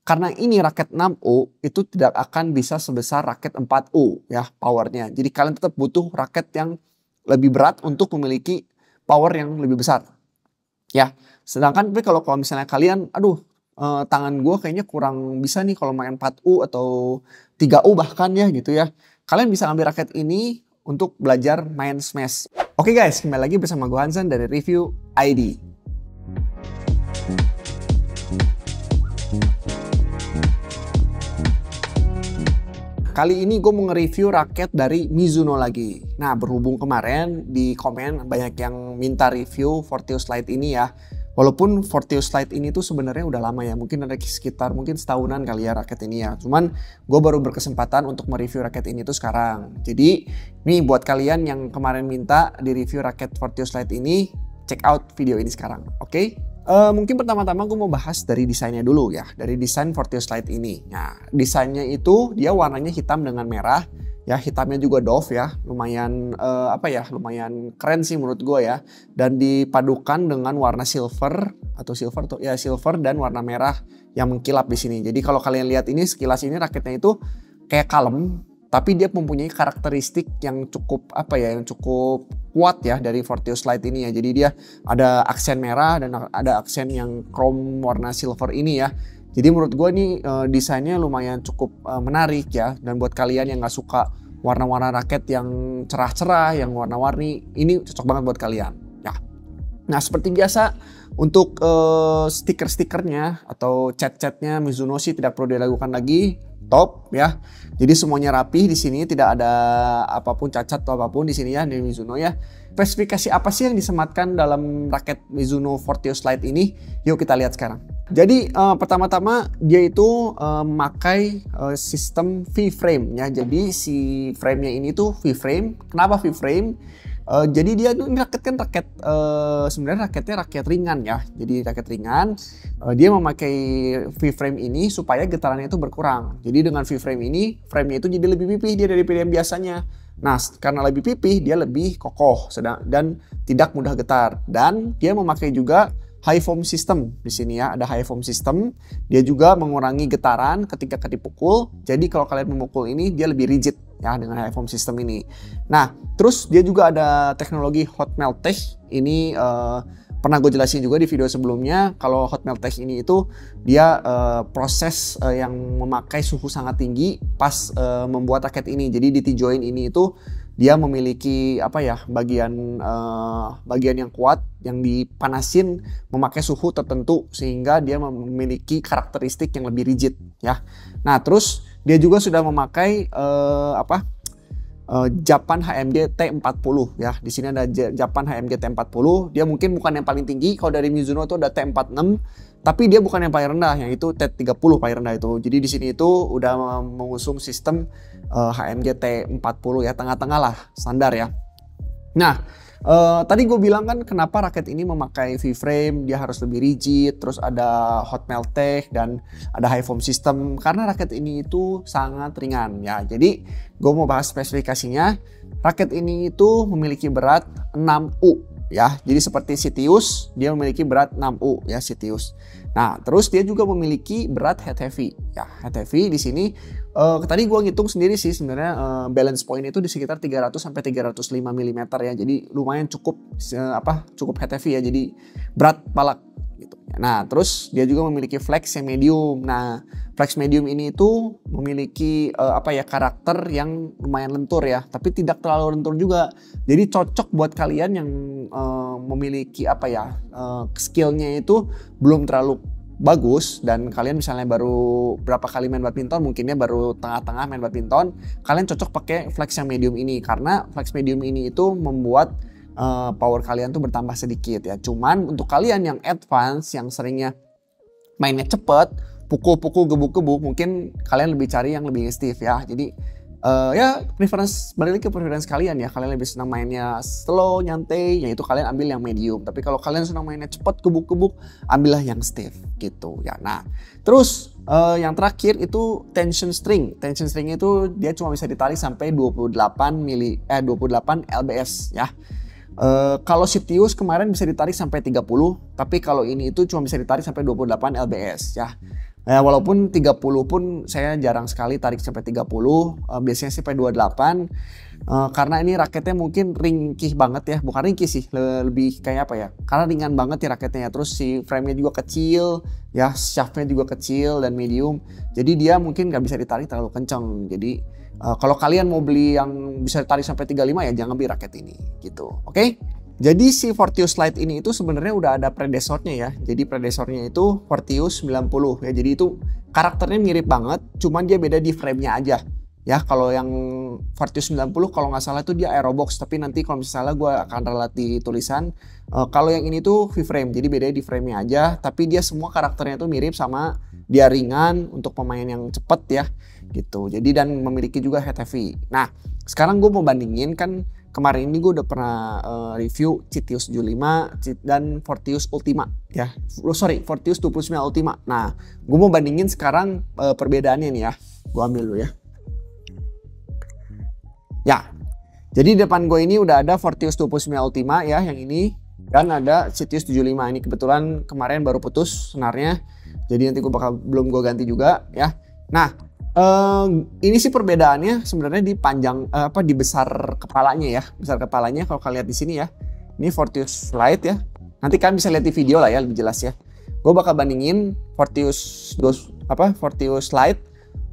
karena ini raket 6U itu tidak akan bisa sebesar raket 4U ya powernya. Jadi kalian tetap butuh raket yang lebih berat untuk memiliki power yang lebih besar. Ya, sedangkan tapi kalau misalnya kalian, aduh tangan gue kayaknya kurang bisa nih kalau main 4U atau 3U bahkan ya gitu ya. Kalian bisa ambil raket ini untuk belajar main Smash. Oke guys, kembali lagi bersama gue Hansan dari Review ID. Kali ini gue mau nge-review raket dari Mizuno lagi. Nah, berhubung kemarin di komen banyak yang minta review Fortius Lite ini ya. Walaupun Fortius Lite ini tuh sebenarnya udah lama ya. Mungkin ada sekitar setahunan kali ya raket ini ya. Cuman gue baru berkesempatan untuk mereview raket ini tuh sekarang. Jadi nih buat kalian yang kemarin minta di review raket Fortius Lite ini, check out video ini sekarang. Oke? Mungkin pertama-tama gue mau bahas dari desainnya dulu ya, dari desain Fortius Lite ini. Nah, desainnya itu dia warnanya hitam dengan merah, ya hitamnya juga doff ya, lumayan lumayan keren sih menurut gue ya. Dan dipadukan dengan warna silver silver dan warna merah yang mengkilap di sini. Jadi kalau kalian lihat ini sekilas ini raketnya itu kayak kalem, tapi dia mempunyai karakteristik yang cukup kuat ya dari Fortius Lite ini ya. Jadi dia ada aksen merah dan ada aksen yang chrome warna silver ini ya. Jadi menurut gue nih desainnya lumayan cukup menarik ya. Dan buat kalian yang gak suka warna-warna raket yang cerah-cerah, yang warna-warni, ini cocok banget buat kalian ya. Nah, seperti biasa untuk stiker-stikernya atau cat-catnya Mizuno sih tidak perlu diragukan lagi, top ya. Jadi semuanya rapi di sini, tidak ada apapun cacat atau apapun di sini ya di Mizuno ya. Spesifikasi apa sih yang disematkan dalam raket Mizuno Fortius Lite ini? Yuk kita lihat sekarang. Jadi pertama-tama dia itu memakai sistem V-frame ya. Jadi si frame-nya ini tuh V-frame. Kenapa V-frame? Jadi dia ini raket kan sebenarnya raketnya raket ringan ya. Jadi raket ringan, dia memakai V-frame ini supaya getarannya itu berkurang. Jadi dengan V-frame ini, frame-nya itu jadi lebih pipih dia daripada yang biasanya. Nah, karena lebih pipih, dia lebih kokoh dan tidak mudah getar. Dan dia memakai juga high foam system di sini ya, ada high foam system. Dia juga mengurangi getaran ketika dipukul. Jadi kalau kalian memukul ini dia lebih rigid ya dengan high foam system ini. Nah, terus dia juga ada teknologi hot melt tech. Ini pernah gue jelasin juga di video sebelumnya. Kalau hot melt tech ini itu dia proses yang memakai suhu sangat tinggi pas membuat raket ini. Jadi di T-joint ini itu dia memiliki bagian yang kuat yang dipanasin memakai suhu tertentu sehingga dia memiliki karakteristik yang lebih rigid ya. Nah, terus dia juga sudah memakai Japan HMG T40 ya. Di sini ada Japan HMG T40. Dia mungkin bukan yang paling tinggi. Kalau dari Mizuno itu ada T46, tapi dia bukan yang paling rendah, yang itu T30 paling rendah itu. Jadi di sini itu udah mengusung sistem HMG T40 ya, tengah-tengah lah, standar ya. Nah, tadi gue bilang kan kenapa raket ini memakai V-frame, dia harus lebih rigid, terus ada hot melt tech dan ada high foam system karena raket ini itu sangat ringan ya. Jadi gue mau bahas spesifikasinya. Raket ini itu memiliki berat 6U ya. Jadi seperti Sitius, dia memiliki berat 6U ya Sitius. Nah, terus dia juga memiliki berat head heavy ya. Head heavy di sini tadi gue ngitung sendiri sih sebenarnya balance point itu di sekitar 300 sampai 305 mm ya. Jadi lumayan cukup head heavy ya. Jadi berat palak gitu. Nah, terus dia juga memiliki flex yang medium. Nah, flex medium ini itu memiliki karakter yang lumayan lentur ya, tapi tidak terlalu lentur juga. Jadi cocok buat kalian yang memiliki skillnya itu belum terlalu bagus dan kalian misalnya baru berapa kali main badminton, mungkinnya baru tengah-tengah main badminton, kalian cocok pakai flex yang medium ini karena flex medium ini itu membuat power kalian tuh bertambah sedikit ya. Cuman untuk kalian yang advance, yang seringnya mainnya cepet, pukul-pukul, gebuk-gebuk, mungkin kalian lebih cari yang lebih stiff ya. Jadi balik lagi ke preference kalian ya. Kalian lebih senang mainnya slow, nyantai, ya itu kalian ambil yang medium. Tapi kalau kalian senang mainnya cepet, gebuk-gebuk, ambillah yang stiff gitu ya. Nah, terus yang terakhir itu tension string. Tension string itu dia cuma bisa ditarik sampai 28 lbs ya. Kalau Sitius kemarin bisa ditarik sampai 30, tapi kalau ini itu cuma bisa ditarik sampai 28 lbs ya. Walaupun 30 pun saya jarang sekali tarik sampai 30, biasanya sampai 28. Karena ini raketnya mungkin ringkih banget ya, bukan ringkih sih, lebih kayak apa ya, karena ringan banget ya raketnya ya. Terus si frame-nya juga kecil ya, shaft-nya juga kecil dan medium, jadi dia mungkin nggak bisa ditarik terlalu kenceng. Jadi kalau kalian mau beli yang bisa ditarik sampai 35 ya jangan beli raket ini gitu, oke? Jadi si Fortius Lite ini itu sebenarnya udah ada predesornya ya. Jadi predesornya itu Fortius 90 ya. Jadi itu karakternya mirip banget, cuman dia beda di frame-nya aja. Ya, kalau yang Fortius 90 kalau nggak salah itu dia Aerobox, tapi nanti kalau misalnya gue akan ralat di tulisan. Kalau yang ini tuh V-frame, jadi beda di frame-nya aja, tapi dia semua karakternya tuh mirip, sama dia ringan untuk pemain yang cepet ya gitu. Jadi dan memiliki juga head heavy. Nah, sekarang gue mau bandingin kan. Kemarin ini gue udah pernah review Citius 75 dan Fortius Ultima ya. Fortius 29 Ultima. Nah, gue mau bandingin sekarang perbedaannya nih ya. Gue ambil dulu ya. Ya, jadi di depan gue ini udah ada Fortius 29 Ultima ya, yang ini. Dan ada Citius 75. Ini kebetulan kemarin baru putus senarnya. Jadi nanti belum gue ganti juga ya. Nah, ini sih perbedaannya sebenarnya di panjang di besar kepalanya ya. Besar kepalanya kalau kalian lihat di sini ya. Ini Fortius Lite ya. Nanti kalian bisa lihat di video lah ya, lebih jelas ya. Gue bakal bandingin Fortius Lite,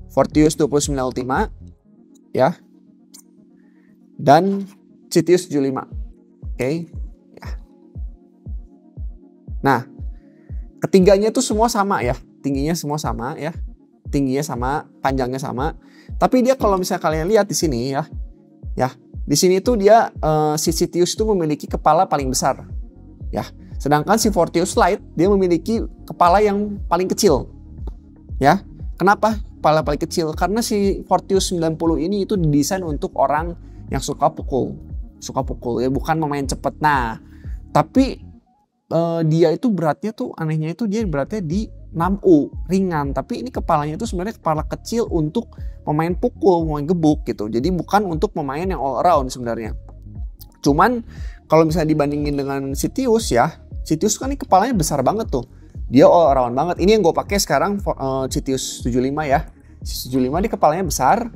Fortius 29 Ultima ya. Dan Citius 75. Oke. Ya. Nah, ketiganya tuh semua sama ya. Tingginya semua sama ya. Tingginya sama, panjangnya sama. Tapi dia kalau misalnya kalian lihat di sini ya, di sini tuh dia si Citius itu memiliki kepala paling besar, ya. Sedangkan si Fortius Lite dia memiliki kepala yang paling kecil, ya. Kenapa kepala paling kecil? Karena si Fortius 90 ini itu didesain untuk orang yang suka pukul ya, bukan memain cepet. Nah, tapi dia itu beratnya tuh anehnya itu dia beratnya di 6U, ringan, tapi ini kepalanya itu sebenarnya kepala kecil untuk pemain pukul, pemain gebuk gitu. Jadi bukan untuk pemain yang all around sebenarnya. Cuman kalau misalnya dibandingin dengan Citius ya, Citius kan ini kepalanya besar banget tuh. Dia all around banget. Ini yang gue pakai sekarang Citius 75 ya. Si 75 dia kepalanya besar.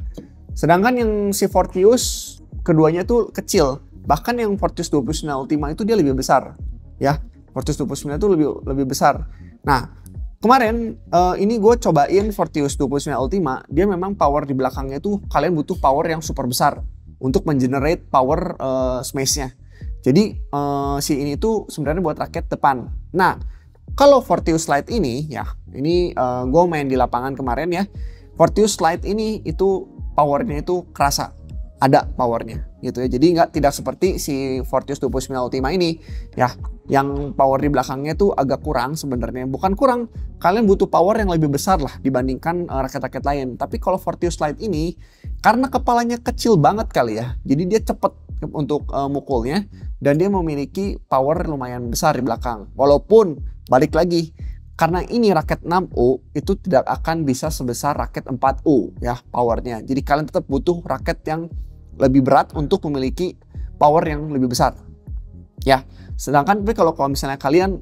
Sedangkan yang si Fortius keduanya tuh kecil. Bahkan yang Fortius 29 Ultima itu dia lebih besar. Ya, Fortius 29 itu lebih besar. Nah, kemarin ini gue cobain Fortius 29 Ultima, dia memang power di belakangnya tuh kalian butuh power yang super besar untuk mengenerate power smash-nya. Jadi si ini tuh sebenarnya buat raket depan. Nah, kalau Fortius Lite ini ya, ini gue main di lapangan kemarin ya. Fortius Lite ini itu powernya itu kerasa, ada powernya gitu ya. Jadi tidak seperti si Fortius 29 Ultima ini ya, yang power di belakangnya tuh agak kurang sebenarnya. Bukan kurang, kalian butuh power yang lebih besar lah dibandingkan raket-raket lain. Tapi kalau Fortius Lite ini karena kepalanya kecil banget kali ya, jadi dia cepet untuk mukulnya dan dia memiliki power lumayan besar di belakang. Walaupun balik lagi, karena ini raket 6U itu tidak akan bisa sebesar raket 4U ya powernya. Jadi kalian tetap butuh raket yang lebih berat untuk memiliki power yang lebih besar ya. Sedangkan tapi kalau misalnya kalian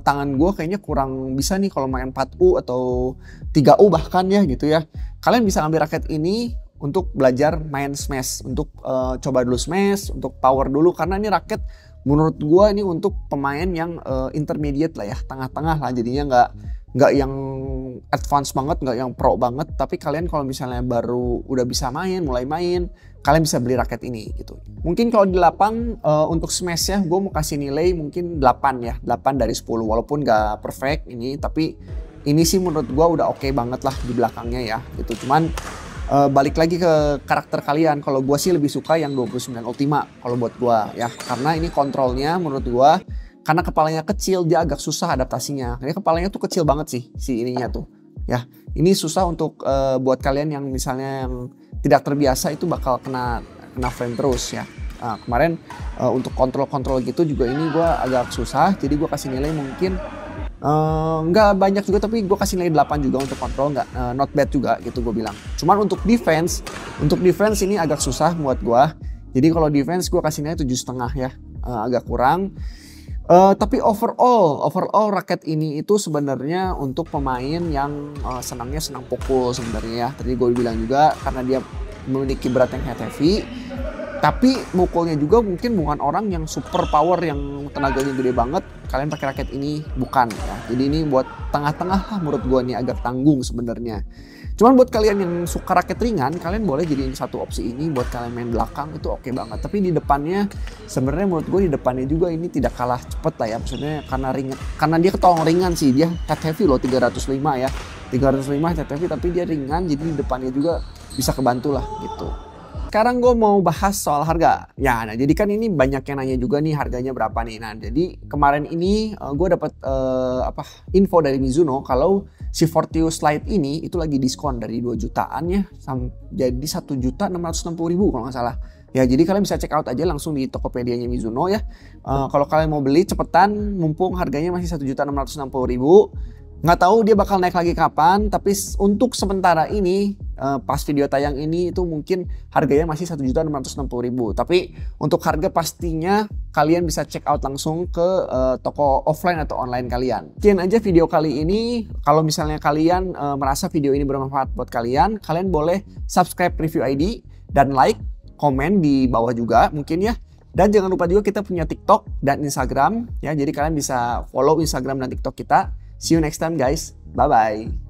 tangan gue kayaknya kurang bisa nih kalau main 4U atau 3U bahkan ya gitu ya, kalian bisa ambil raket ini untuk belajar main smash, untuk coba dulu smash, untuk power dulu. Karena ini raket menurut gue ini untuk pemain yang intermediate lah ya, tengah-tengah lah. Jadinya nggak yang advance banget, nggak yang pro banget. Tapi kalian kalau misalnya baru udah bisa mulai main, kalian bisa beli raket ini gitu. Mungkin kalau di lapang untuk smash ya, gue mau kasih nilai mungkin 8 ya, 8 dari 10. Walaupun nggak perfect ini, tapi ini sih menurut gue udah oke banget lah di belakangnya ya gitu. Cuman balik lagi ke karakter kalian. Kalau gue sih lebih suka yang 29 Ultima kalau buat gue ya, karena ini kontrolnya menurut gue, karena kepalanya kecil dia agak susah adaptasinya. Ini kepalanya tuh kecil banget sih si ininya tuh ya. Ini susah untuk buat kalian yang misalnya yang tidak terbiasa, itu bakal kena frame terus ya. Kemarin untuk kontrol gitu juga ini gue agak susah, jadi gue kasih nilai mungkin nggak banyak juga, tapi gue kasih nilai 8 juga untuk kontrol, nggak not bad juga gitu gue bilang. Cuman untuk defense ini agak susah buat gue. Jadi kalau defense gue kasih nilai 7,5 ya, agak kurang. Tapi overall raket ini itu sebenarnya untuk pemain yang senang pukul sebenarnya ya. Tadi gue bilang juga karena dia memiliki berat yang heavy. Tapi mukulnya juga mungkin bukan orang yang super power yang tenaganya gede banget. Kalian pakai raket ini bukan ya. Jadi ini buat tengah-tengah lah menurut gue nih, agak tanggung sebenarnya. Cuman buat kalian yang suka raket ringan, kalian boleh jadiin satu opsi ini buat kalian main belakang, itu oke banget. Tapi di depannya sebenarnya menurut gue di depannya juga ini tidak kalah cepet lah ya. Maksudnya karena dia ketolong ringan sih, dia head heavy loh 305 ya. 305 head heavy tapi dia ringan, jadi di depannya juga bisa kebantu lah gitu. Sekarang gue mau bahas soal harga. Ya, nah jadi kan ini banyak yang nanya juga nih harganya berapa nih. Nah jadi kemarin ini gue dapat info dari Mizuno kalau si Fortius Lite ini itu lagi diskon dari 2 jutaan ya, jadi 1.660.000 kalau nggak salah. Ya jadi kalian bisa check out aja langsung di Tokopedia-nya Mizuno ya. Kalau kalian mau beli cepetan, mumpung harganya masih 1.660.000. Nggak tahu dia bakal naik lagi kapan, tapi untuk sementara ini pas video tayang ini itu mungkin harganya masih 1.660.000. Tapi untuk harga pastinya kalian bisa check out langsung ke toko offline atau online kalian. Sekian aja video kali ini. Kalau misalnya kalian merasa video ini bermanfaat buat kalian, kalian boleh subscribe Review ID dan like, komen di bawah juga mungkin ya. Dan jangan lupa juga kita punya TikTok dan Instagram ya. Jadi kalian bisa follow Instagram dan TikTok kita. See you next time guys. Bye-bye.